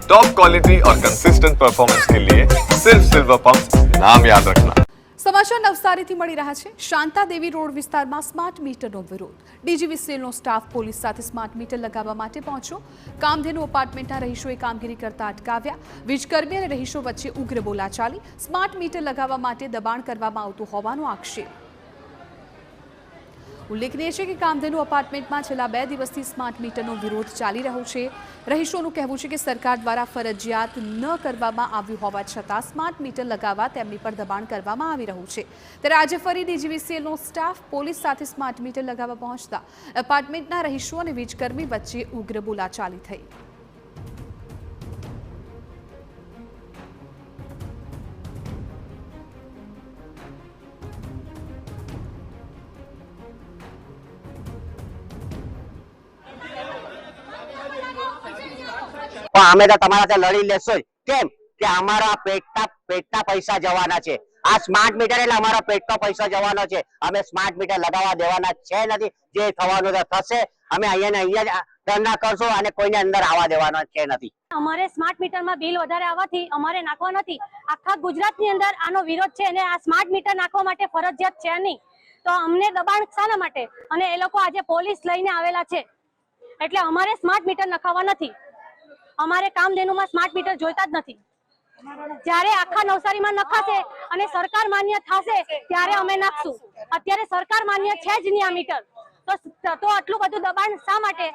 Top quality और consistent performance के लिए सिर्फ सिल्वर पंप नाम याद रखना। સમાચાર નવસારીથી મળી રહ્યા છે। શાંતાદેવી રોડ વિસ્તારમાં સ્માર્ટ મીટરનો વિરોધ। ડીજીવીસીએલનો સ્ટાફ પોલીસ સાથે સ્માર્ટ મીટર લગાવવા માટે પહોંચ્યો। કામધેનુ એપાર્ટમેન્ટના રહીશોએ કામગીરી કરતા અટકાવ્યા। વીજકર્મી અને રહીશો વચ્ચે ઉગ્ર બોલાચાલી। સ્માર્ટ મીટર લગાવવા માટે દબાણ કરવામાં આવતું હોવાનો આક્ષેપ। ઉલ્લેખનીય છે કે કામધેનુ અપાર્ટમેન્ટમાં છેલ્લા 2 દિવસથી સ્માર્ટ મીટરનો વિરોધ ચાલી રહ્યો છે। રહીશોનું કહેવું છે કે સરકાર દ્વારા ફરજિયાત ન કરવામાં આવ્યું હોવા છતાં સ્માર્ટ મીટર લગાવવા તેમની પર દબાણ કરવામાં આવી રહ્યું છે। ત્યારે આજે ફરી ડીજીવીસીએલનો સ્ટાફ પોલીસ સાથે સ્માર્ટ મીટર લગાવવા પહોંચતા એપાર્ટમેન્ટના રહીશો અને વીજકર્મી વચ્ચે ઉગ્ર બોલાચાલી થઈ। અમે તો તમારા લડી લેશો કેમ કે અમારા પેટના પૈસા જવાના છે। આ સ્માર્ટ મીટર એટલે અમારા પેટનો પૈસા જવાનો છે। અમે સ્માર્ટ મીટર લગાવવા દેવાના છે નથી। જે થવાનું થશે। અમે અહીંયા ધરણા કરશું અને કોઈને અંદર આવવા દેવાના છે નથી। અમારે સ્માર્ટ મીટરમાં બિલ વધારે આવવાથી અમારે નાખવા નથી। આખા ગુજરાતની અંદર આનો વિરોધ છે અને આ સ્માર્ટ મીટર નાખવા માટે ફરજિયાત છે નહીં। તો અમને દબાણ શાના માટે? અને એ લોકો આજે પોલીસ લઈને આવેલા છે એટલે અમારે સ્માર્ટ મીટર નખાવવા નથી। અમારે કામધેનુમાં સ્માર્ટ મીટર જોઈતા જ નથી। જ્યારે આખા નવસારીમાં નખાશે અને સરકાર માન્ય થશે ત્યારે અમે નાખશું। અત્યારે સરકાર માન્ય છે જ નહીં આ મીટર, તો આટલું બધું દબાણ શા માટે?